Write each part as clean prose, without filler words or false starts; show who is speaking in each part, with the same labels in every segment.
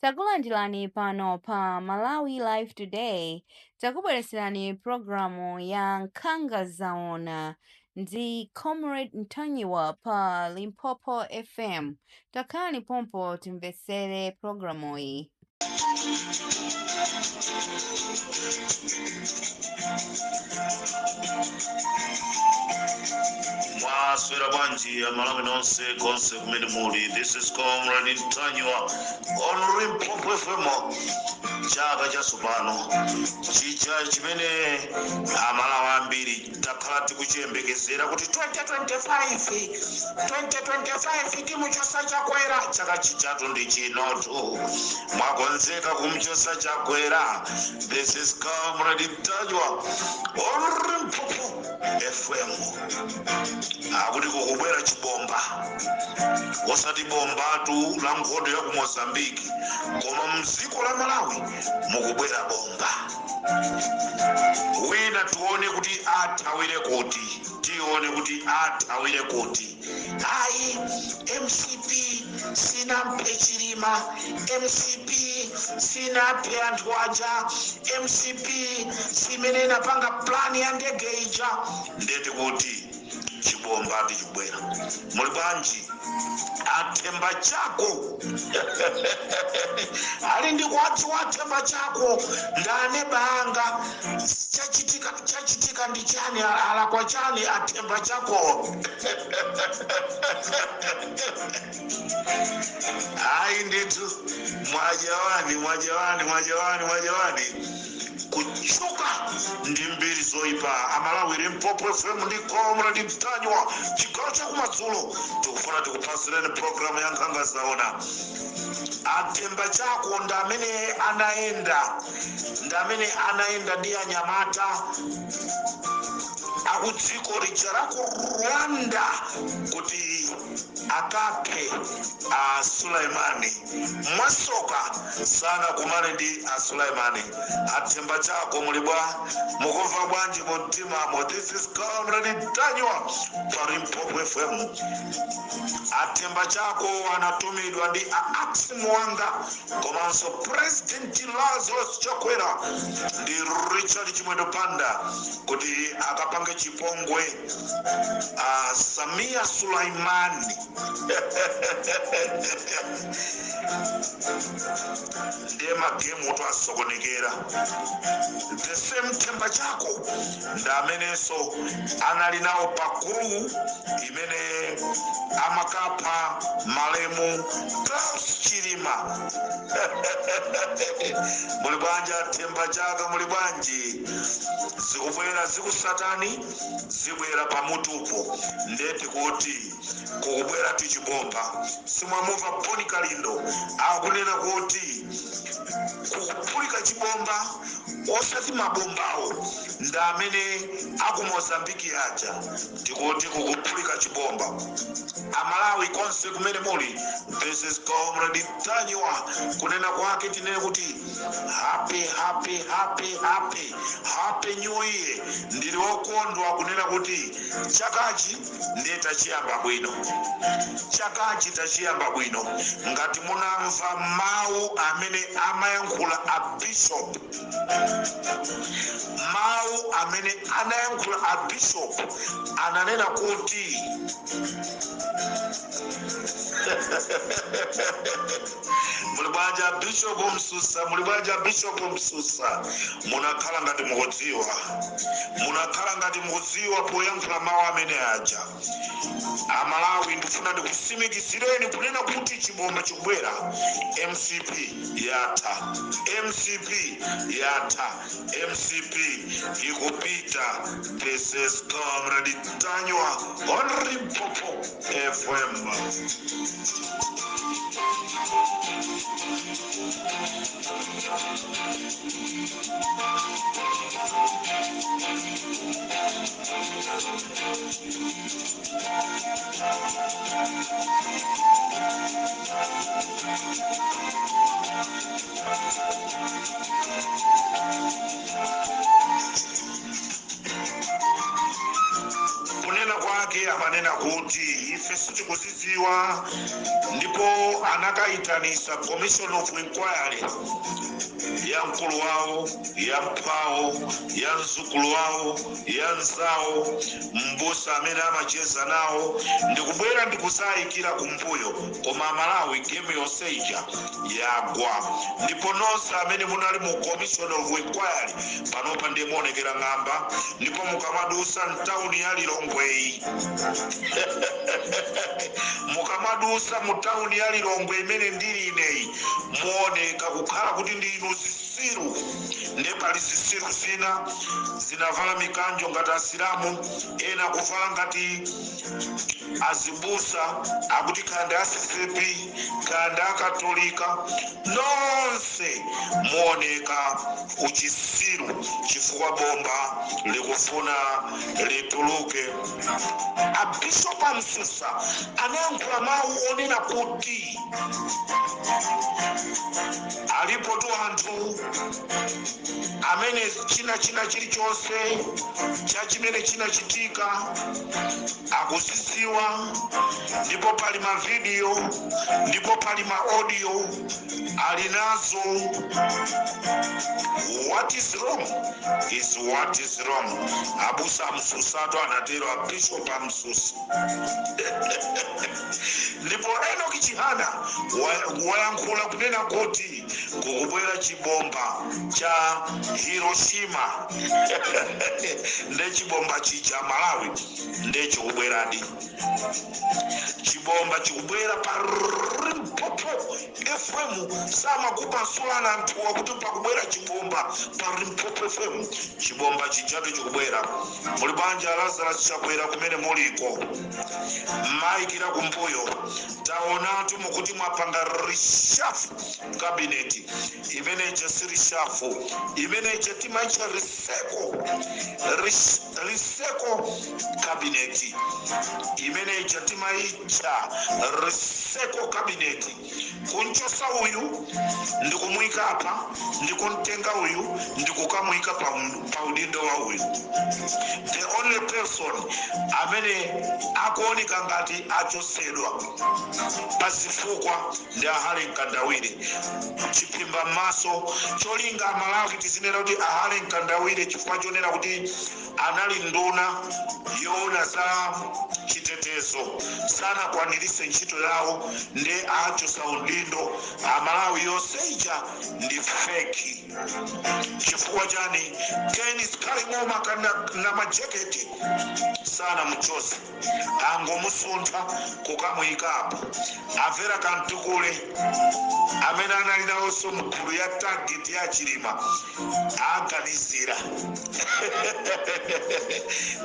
Speaker 1: Takulandirani pano pa Malawi Live Today, takubweretserani programu ya Nkhanga Zaona ndi Comrade Ntanyiwa pa Limpopo FM. Takhalani pompo timvetsere programu iyi.
Speaker 2: Mwaswera bwanji ya Malawi nonse konse kumene muli. This is Comrade Ntanyiwa on Limpopo FM. Chaka cha tsopano chicha chimene Amalawi ambiri takhala tikuchiyembekezera kuti 2025 timuchosa chakwera. Chaka chichatu ndi chinotu mwakonzeka kumchosa chakwera. This is Comrade Ntanyiwa on Limpopo FM. Akuti kukubwera chibomba osati bombatu la nkhondo ya ku Mozambique, koma mdziko la Malawi mukubwera bomba. Wina tione kuti athawire kuti, tione kuti athawire kuti. Ayi MCP sinampe Chilima, MCP sinaphe anthu aja, MCP simene napanga plani ya ndege ija. Ndeti kuti chibomba tichibwera. Muli bwanji athemba chako ali ndi kwati wathemba chako ndane banga chachitika ndi chani ala kwa chani athemba chako. Ayi nditu mwajawani kuchuka ndi mbiri zoyipa. Amalawi Limpopo FM ndi Comrade Ntanyiwa chigawo chakumadzulo tikufuna tikupasireni programu ya Nkhanga Zaona. Athemba chako ndamene anaenda ndi anyamata akudziko lija la ku Rwanda kuti akaphe Sulaimani. Mwasoka sana kumane ndi Sulaimani. Athemba chako mulibwa mukumva bwanji mumtimamo. This is Comrade Ntanyiwa pa Limpopo FM. Athemba chako anatumidwa ndi Aximu wanga komanso President Lazarus Chakwera ndi Richard Chimwendo Panda kuti akapange chipongwe Samia Sulaimani. Ndiye magemu oto asokonekera. The same themba chako ndamenenso anali nawo pakulu imene amakapha malemu Klaus Chilima. Muli bwanji athemba chaka, muli bwanji? Zikubwera zikusatani, zibwera pamutupo. Ndeti kuti kukubwera tichibomba. Simwamuva Boni Kalindo akunena kuti kukupulika chibomba osati mabombawo ndamene aku Mozambique aja. Tikuti kukupulika chibomba. Amalawi konse kumene muli, this is Comrade Ntanyiwa kunena kwake tinene kuti happy new year. Ndili wokondwa kunena kuti chakachi ndiye tachiyamba bwino. Chakachi tachiyamba bwino. Ngati munamva mawu amene amayankhula a bishop, mawu amene anayankhula a bishop ananena kuti mulibwaja bishop Msusa munakhala ngati mukudziwa poyankhula mawu amene aja. Amalawi ndifuna ndikusimikizireni kunena kuti chibomba chikubwera. MCP yatha, MCP ikupita. This is Comrade Ntanyiwa on Limpopo FM. Kunena kwake amanena kuti ife sitikuzidziwa, ndipo anakaitanisa commission of inquiry ya mkulu wao, ya mpawo, ya mzukulu wao, ya nzawo, mbusa amene amacheza nawo, ndikubwera ndikusayikira kumbuyo, koma Malawi game yoseija yagwa. Ndipo nonse amene munali mu commission of inquiry panopa ndimuonekera ng'amba, ndipo mukamadusa mtawuni ya Lilongwe mukamadusa mu tawuni ya Lilongwe imene ndili ineyi, muoneka kukhala kuti ndi inu zisiru. Nepali zisiru zina zinavala mikanjo ngati asilamu, ena kuvala ngati azibusa, akuti kanda asisepi, kanda akatolika, nonse muoneka uchisiru chifukwa bomba likufuna lituluke. Bishop Msusa anayankhula mawu onena kuti alipo tu anthu amene china chilichonse cha chimene chinachitika akuzidziwa, ndipo pali ma video, ndipo pali ma audio ali nazo. What is wrong is what is wrong. Abusa Msusato anatero Bishop Msusa ndipo Enoch Chihana wayankhula kunena kuti kukubwera chibomba cha Hiroshima nde chibomba chija Malawi nde chikubweradi. Chibomba chikubwera pa Limpopo FM samakupa sulana anthu wakuti pakubwera chibomba pa Limpopo FM. Chibomba chijato chikubwera. Muli banja Lazarus chakwera kumene muliko, maikira kumbuyo taonatu mukuti mwapanga reshuffle cabinet imene chasiri shafu imene chatimacha riseko cabinet imene chatimaicha riseko cabinet. Kunchosa uyu ndikumwika apa, ndikuntenga uyu ndikukamwika pa udindo wa uyu. The only person amene akuoneka ngati achosedwa pasifukwa ndi Ahale Nkandawire. Chipimba maso cholinga Malawi tizinena kuti Ahale Nkandawire chifukwa chonena kuti anali nduna yoona za chitetezo sana kwanirise ntchito yawo nde achosa udindo. Malawi yoseija ndi fake. Chifukwa chani? Keni skali ngoma na majaketi sana mchosi angomusuntha kukamwika apa avera kantukule amene anali nawonso mgulu ya target ya Chilima aganizira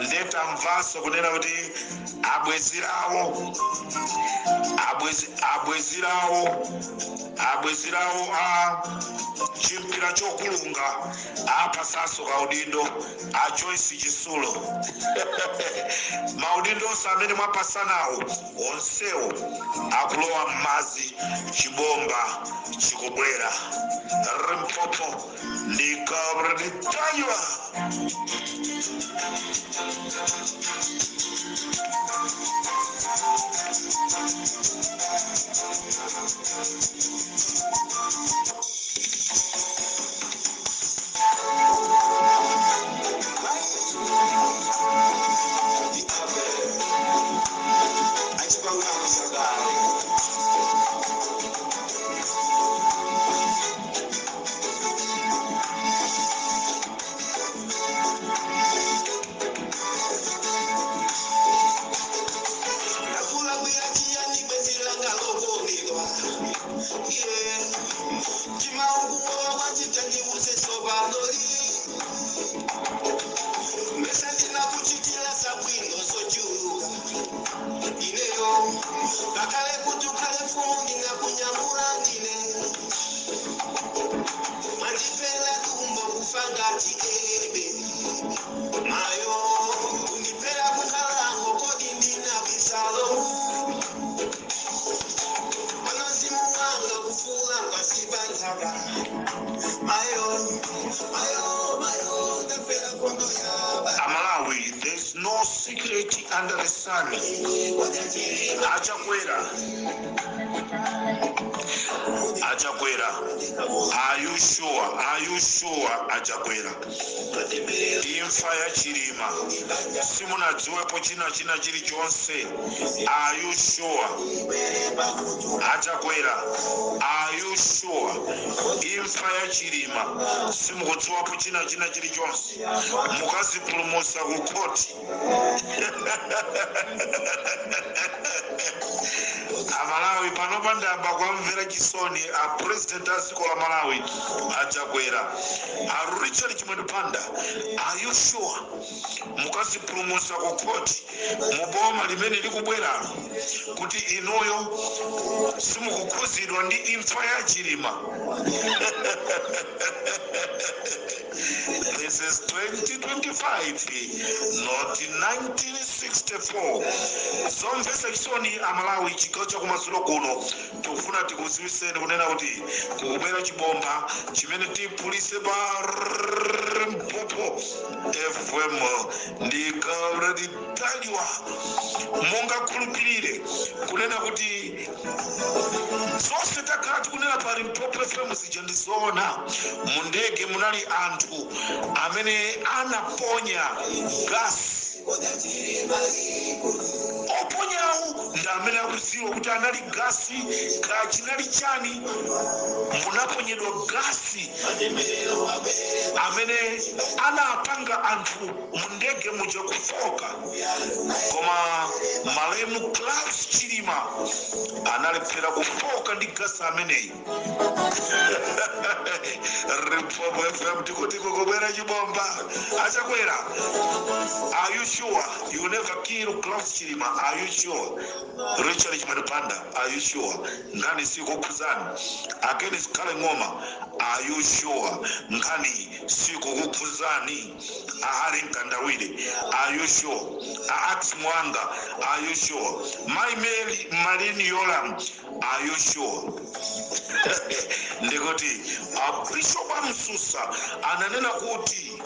Speaker 2: ndeta mvaso kunena kuti abwezirawo chimpira chokulunga apa saso kaudindo a Joyce Chisulo maudindo onse amene mwapasanawo onsewo akulowa m'madzi. Chibomba chikubwera. Limpopo ndikabreditanywa. Malawi, there's no secret under the sun. Achakwera. Are you sure? Are you sure? Achakwera. Imfa ya chirima. Simuna dziwepo china chiri chonse. Are you sure? Achakwera. Are you sure? Imfa ya chirima. Simukudziwapo china chiri chonse. Mukazipulumusa kukoti. Amalawi panopanda bakwamvera chisoni a president asikola Malawi Achakwera. A Richard Chimwedupanda. Are you sure? Mukazipulumusa kukoti. Muboma limene likubwerano kuti inoyo simukukuzidwa ndi imfa ya chirima. This is 2025, not 1964. Zomvesa chisoni Amalawi chigawo chakumadzulo kuno tikufuna tikuziwiseni kunena kuti kukubwera chibomba chimene tipulise pa Limpopo FM ndikalitaliwa mungakhulupirire kunena kuti zonse takhala tikunena pa Limpopo FM zija ndizoona. Mu ndege munali anthu amene anaponya gasi. Oponyawo ndi amene akudziwa kuti anali gasi kachinali chani. Munaponyedwa gasi amene anapanga anthu mu ndege muja kufoka. Koma malemu Klaus Chilima analephera kufoka ndi gasi ameneyi. Limpopo FM tikuti kukubwera chibomba. Achakwera. Are you sure you never kill Klaus Chilima? Are you sure? Richard Chimwedupanda, are you sure? Ngani sikukuzani. Against Kale Ngoma, are you sure? Ngani sikukuzani. Ahari Nkandawide, are you sure? Ax Mwanga, are you sure? My Marine Yolam, are you sure? Ndikoti Bishop Amsusa ananena kuti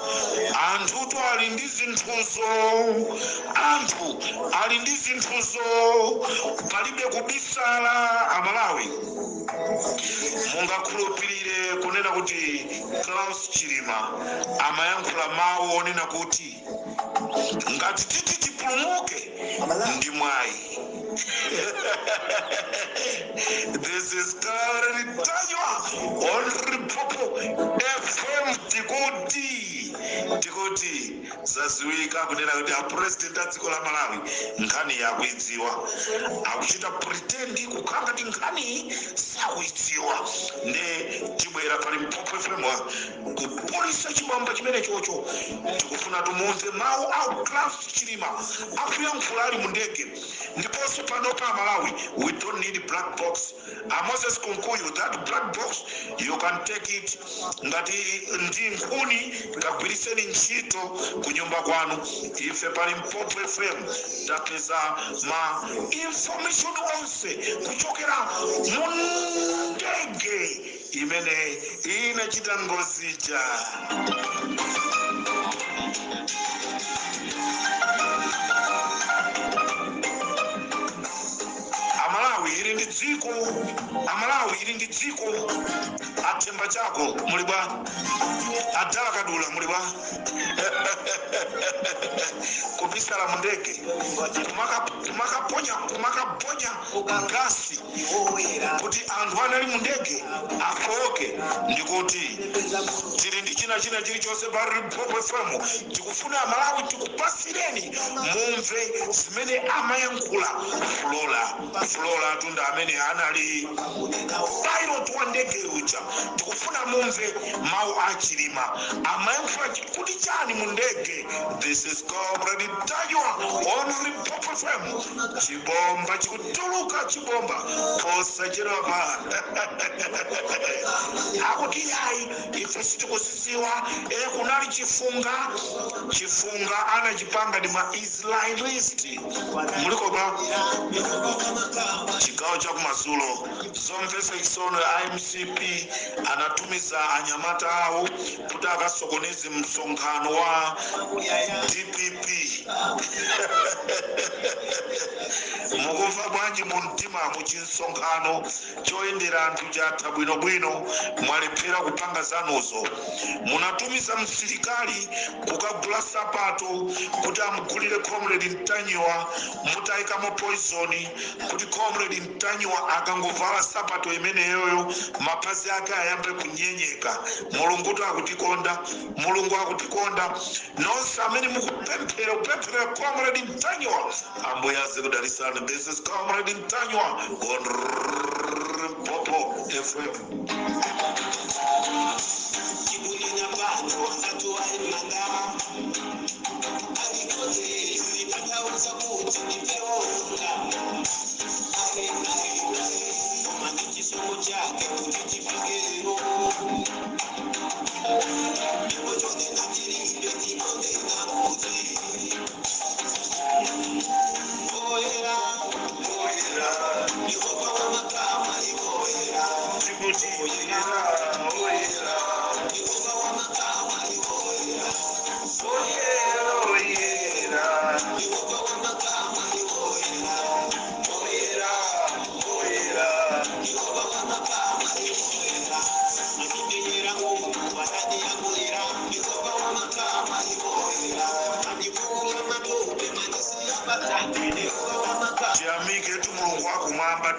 Speaker 2: anthu to ali ndi zinthuzo, anthu ali ndi zinthuzo, palibe kubisala. Amalawi mungakhulupirire kunena kuti Klaus Chilima amayankhula mawu onena kuti ngati titi tipulumuke ndi mwayi. This is Kalitaliwa on Limpopo FM tikuti zaziwika kunena kuti a president adziko la Malawi nkhani yakuidziwa. Akuchita pretend kukhala ngati nkhani sakuidziwa. Ne tibwera pa Limpopo FM kupulisa chibomba chimene chocho. Tikufuna tumumve mawu a Klaus Chilima akuyankhula ali mu ndege. Ndiponso pano pa Malawi we don't need black box. Moses Kunkuyu, that black box you can take it ngati ndi nkhuni kagwiriseni ntchito kunyumba kwanu. Ife pa Limpopo FM tapeza ma information onse kuchokera mu ndege imene inachita ngozija. Amalawi ili ndi dziko athemba chako muli bwa adala kadula muli bwa kubisala mu ndege kumakaponya gasi kuti anthu anali mu ndege afoke. Ndikuti tili ndi china chilichonse pa Limpopo FM tikufuna Amalawi tikupasireni mumve zimene amayankhula Flora tunda amene anali pilot wa ndege uja. Tikufuna mumve mawu a Chilima amayankhula kuti chani mu ndege. This is Comrade Tanywa on Limpopo FM. Chibomba chikutuluka chibomba posachedwapa. Akuti ayi ife tikuzidziwa kunali chifunga anachipanga ndi ma Israelist muliko ba chigawo cha kumadzulo zomvetsa chisoni IMCP anatumiza anyamata awo kuti akasokoneze msonkhano wa DPP mukumva bwanji mu mtima muchinsonkhano choyendera anthu chatha bwinobwino mwalephera kupanga zanuzo munatumiza msilikali kukagula sapato kuti amugulire Comrade Ntanyiwa mutayikamo poison kuti Comrade Ntanyiwa akangovala sapato imeneyoyo mapazi ake ayambe kunyenyeka. Mulungu akutikonda nonse amene mukupemphera Comrade Ntanyiwa ambuya zikudalisana. This is Comrade Ntanyiwa on Popo FM.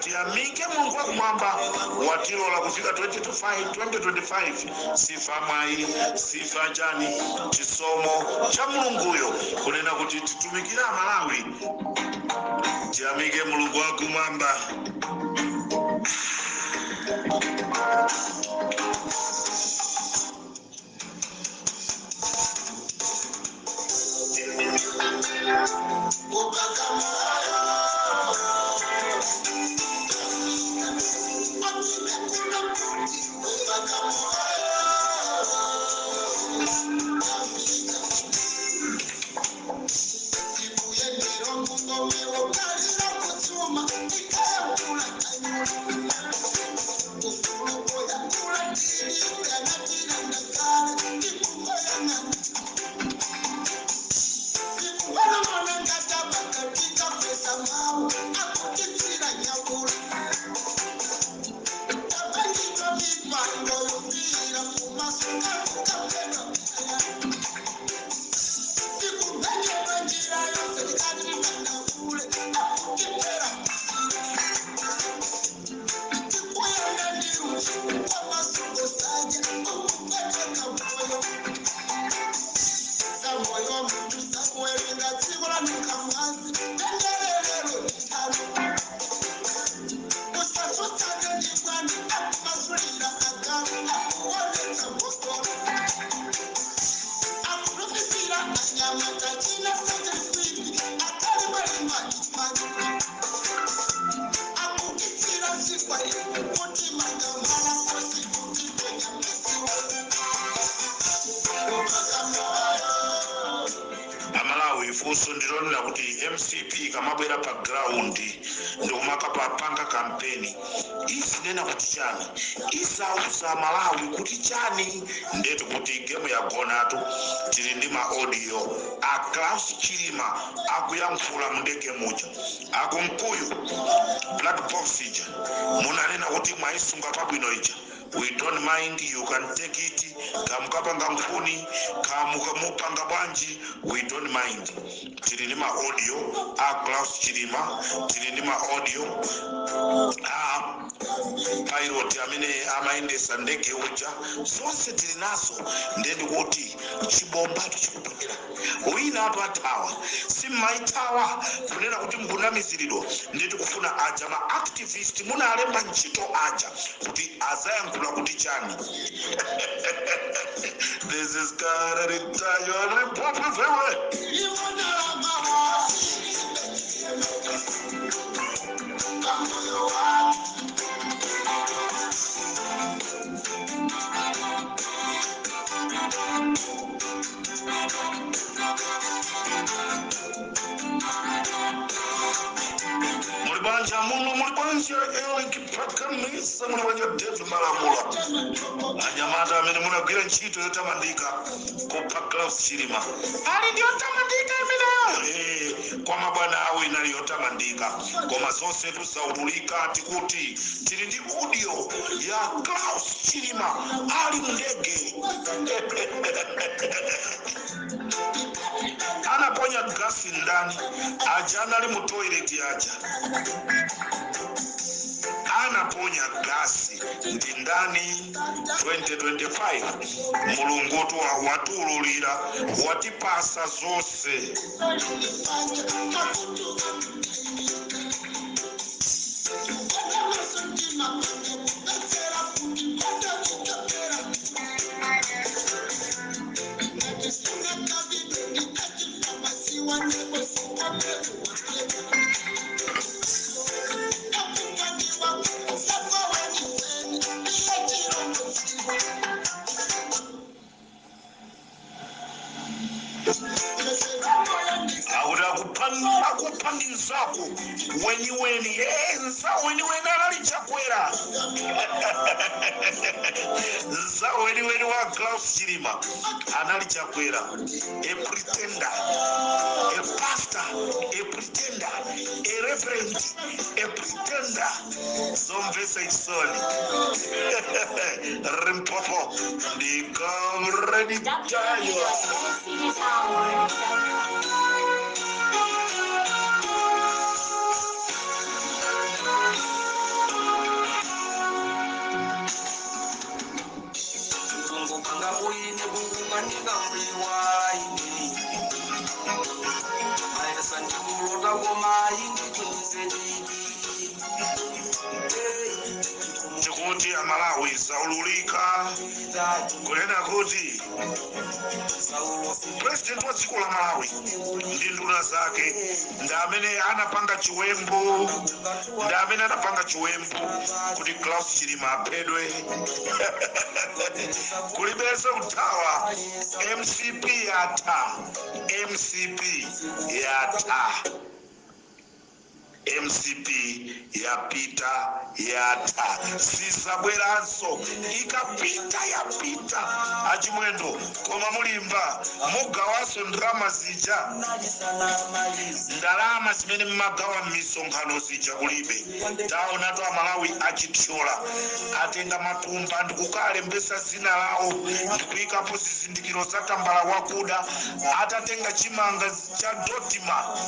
Speaker 2: Tiamike Mulungu wakumwamba watilola kufika 2025 sifa mai sifa jani chisomo cha Mulunguyo kunena kuti titumikira Malawi. Tiamike Mulungu wakumwamba. Ndilonera kuti MCP kamabwera pa ground ndokumaka papanga kampeni isinena kuti chani isausa Malawi kuti chani ndetu kuti game yagonatu tili ndi ma audio a Klaus Chilima akuyankhula mundege muja akumkuyu black box ija munanena kuti mwaisunga pabwino ija. We don't mind, you can take it. Kamukapanga nkhuni, kamupanga banji, we don't mind. Tilinima audio, Klaus Chilima, tilinima audio, pilot amene amaende sandeke uja, zonse tilinaso, ndeni kuti chibomba chikubwera. Wina atu atawa, simaitawa, kunena kuti mkunamizirido, ndeti kufuna aja ma activist, muna alemba nchito aja, kuti azaya kuti chani. This is Comrade Ntanyiwa Republic Freeway. banja muno muli banja elikiphakamisa muli banja David Malamula anyamata amene munagwira ntchito yotamandika kupha Klaus Chilima ali ndi yotamandika imeneyo kwa mabwana awo inali yotamandika koma zonse tuzaululika tikuti tili ndi audio ya Klaus Chilima ali mndege anaponya gasi ndani aja anali mu toilet aja anaponya gasi ndi ndani 2025 mulungu watululira watipasa zonse akupangizako weni nza weni anali chakwera nza weni wa Klaus Chilima anali chakwera a pretender, a pastor, a pretender, a reverend, a pretender. Zomvesa isoni Rimpopo the already tired. Chikuti Amalawi saululika kunena kuti president wa dziko la Malawi ndi nduna zake ndi amene anapanga chiwembu kuti Klaus Chilima aphedwe kulibeza uthawa MCP yatha MCP yapita yatha sizabweranso ikapita yapita achimwendo koma mulimba mugawanso ndalama zija ndalama zimene mmagawa m'misonkhano zija kulibe taonatu Amalawi achithyola atenga matumba ndikukalembesa zina lawo ndikuyikapo zizindikiro za tambala wakuda atatenga chimanga cha Dotima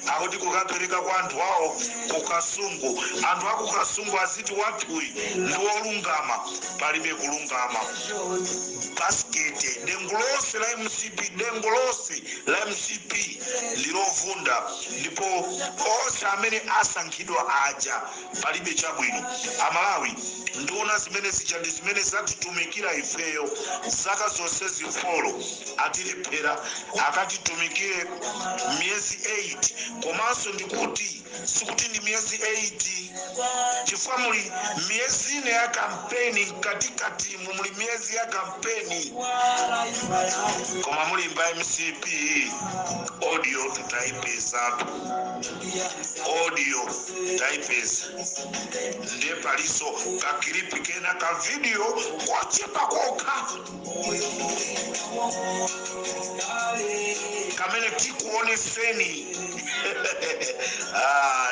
Speaker 2: akuti kukapereka kwa anthu awo kukasungu anthu akukasungu aziti wathuyi ndi wolungama palibe kulungama baskete dengu lonse la MCP lilovunda ndipo onse amene asankhidwa aja palibe chabwino Amalawi nduna zimene zichandi zimene zatitumikira ifeyo zaka zonse zifolo atilephera akatitumikire miyezi 8 komanso ndikuti sikuti ndi miyezi 8 chifukwa muli miyezi ine ya kampeni katikati muli miyezi ya kampeni koma mulimba MCP audio tutaipeza ndiye paliso kakilipi kena ka video kwachepa koka kamene tikuoneseni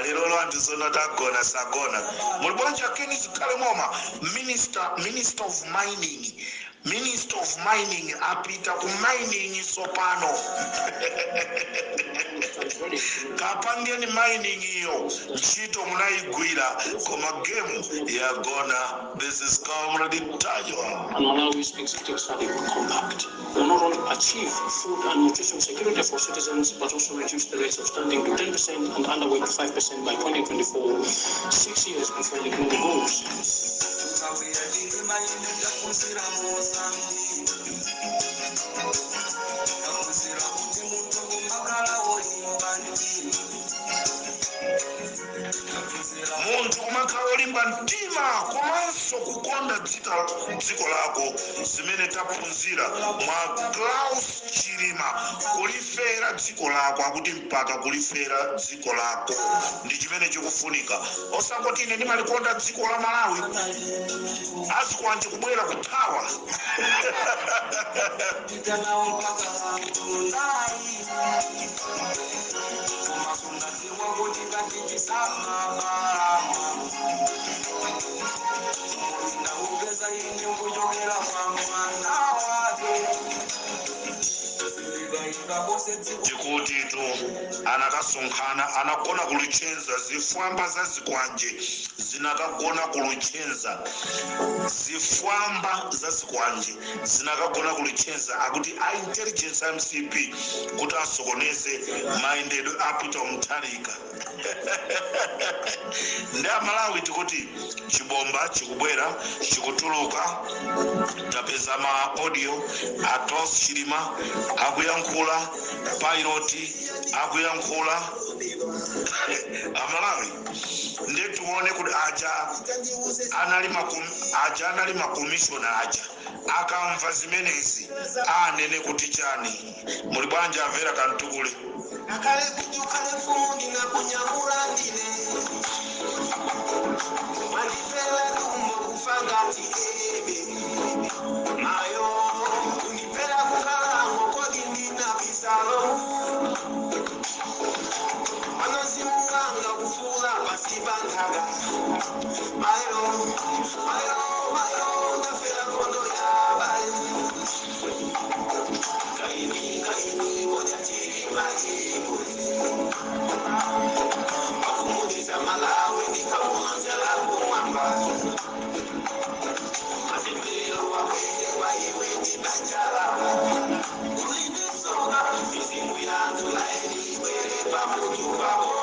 Speaker 2: lero antizona tagona sagona mulibonja Kenneth Kalemoma minister of mining apita ku mining sopano kapangeni mining iyo ntchito munaigwira koma game yagona. This is Comrade Tajwa.
Speaker 3: And Malawi's executive study will compact will not only achieve food and nutrition security for citizens but also reduce the rates of stunting to 10% and underweight to 5% by 2024, 6 years before the global goals.
Speaker 2: Muntu kumakhala kulimba mtima komanso kukonda dziko lako zimene taphunzira mwa Klaus Chilima. Kulifera dziko lako akuti mpaka kulifera dziko lako ndi chimene chikufunika. Osangoti ine ndimalikonda dziko la Malawi azikwanje kubwera kuthawa. Chikuti tu anakasonkhana anagona kuluchenza zifwamba za zikwanje zinakagona kuluchenza zifwamba za zikwanje zinakagona kuluchenza akuti a intelligence MCP kuti asokoneze maendedwe apita Mutharika. Ndi Malawi tikuti chibomba chikubwera chikutuluka tapeza ma audio a Klaus Chilima akuyankhula piloti akuyankhula Malawi ndituone kuti aja anali makomishona aja akamva zimenezi anene kuti chani muli bwanja Avera Kantukule akale kujukale fundi na kunyamula ndine manipela kumbo kufangati mayo unipela kukala ngokodi ndina bisalo manozimunganga kufula pasibangaga mayo ndafela kondo ya bali kaini moja chiri akumuliza Malawi nikamuanza la kumwamba matembelo waiwe ni banjala ulinisonga mizimu yangu laeni wele pamutu wako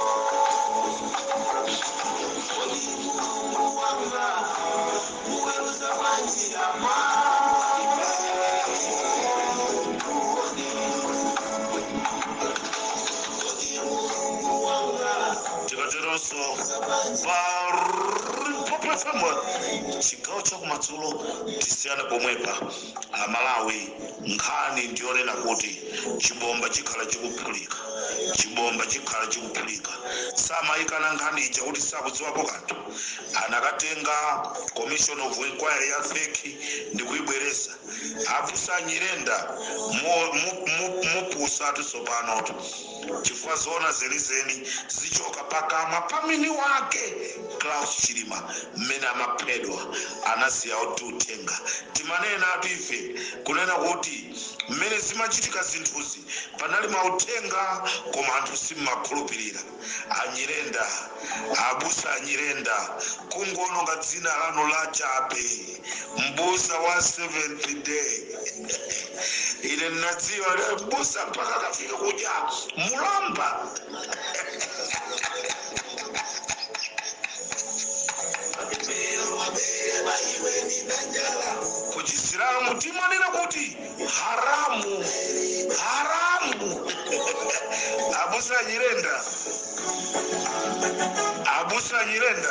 Speaker 2: Mungu wanga uweruza manjira tikateronso papafemwa chigawo chakumadzulo tisiyane pomwepa Malawi nkhani ndionena kuti chibomba chikhala chikuphulika samayikana nkhani ija kuti sakudziwapo kanthu anakatenga commission of inquiry ya feki ndikuyibwereza apusa Nyirenda mupusa tisopanoto chifukwa zona zenizeni zichoka pakamwa pamini wake Klaus Chilima mmene amaphedwa anasiya utenga timanena atu ife kunena kuti mmene zimachitika zinthuzi panali mautenga koma anthu simmakhulupirira. Anyirenda abusa Anyirenda kungononga dzina lanu la chabe mbusa wa 7th day ile nadziwa mbusa mpaka kafika kuja mulamba kuchisilamu timanena kuti haramu abusa Anyirenda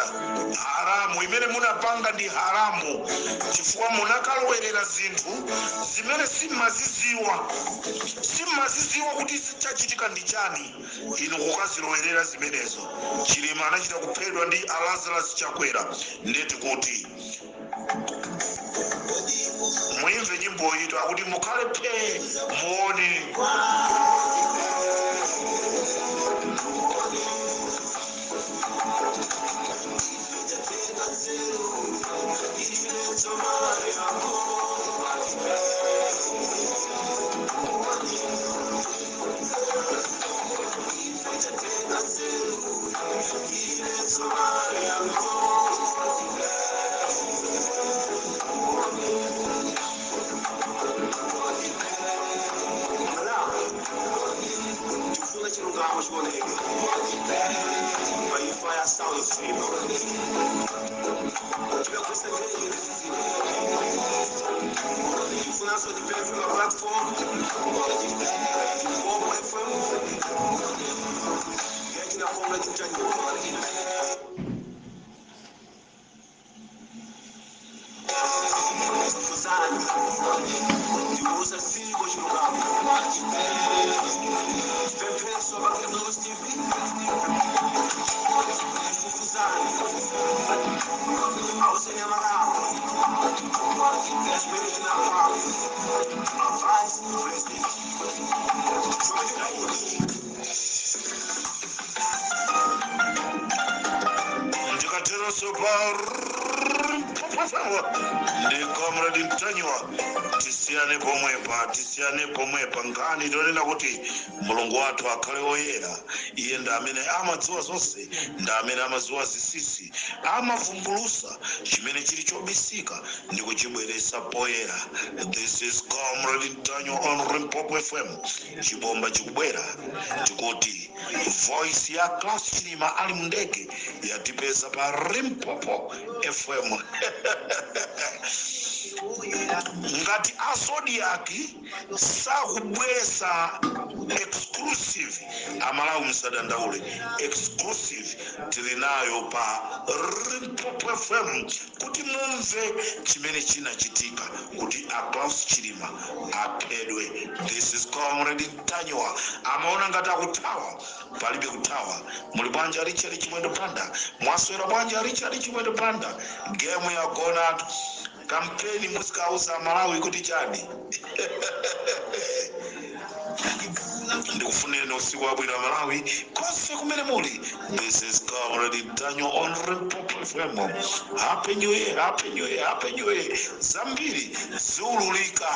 Speaker 2: haramu imene munapanga ndi haramu chifukwa munakalowerera zinthu zimene simaziziwa kuti chachitika ndi chani inu kukazilowerera zimenezo. Chilima anachita kuphedwa ndi Lazarus Chakwera ndeti kuti muimve nyimbo ito akuti mukhale phe muone Ndikatero sopa ndi comrade Mtanywa tisiyane pomwepa ngani tonena kuti mulungu wathu akhale oyera. Iye ndi amene amadziwa zonse, ndi amene amadziwa zisisi, amavumbulusa chimene chili chobisika ndi kuchibweretsa poyera. This is comrade Mtanywa on Limpopo FM. Chibomba chikubwera chikuti voice ya Class Chilima ali mndege yatipeza pa Limpopo FM. Ngati asodiaki sakubwesa exclusive amalawi msadandaule exclusive tilinayo pa Limpopo FM kuti mumve chimene chinachitika kuti a Claus Chilima aphedwe. This is comrade Mtanywa. Amaona ngati akuthawa, palibe kuthawa. Muli bwanja Richard Chimwendo Panda, mwaswera bwanja Richard Chimwendo Panda. Game ya gona kampeni musikauza Malawi kuti chani. Ndikufunire usiku wabwino Malawi konse kumene muli. This is comrade Mtanywa on Limpopo FM. Happy New Year, Happy New Year, Happy New Year. Zambiri ziululika.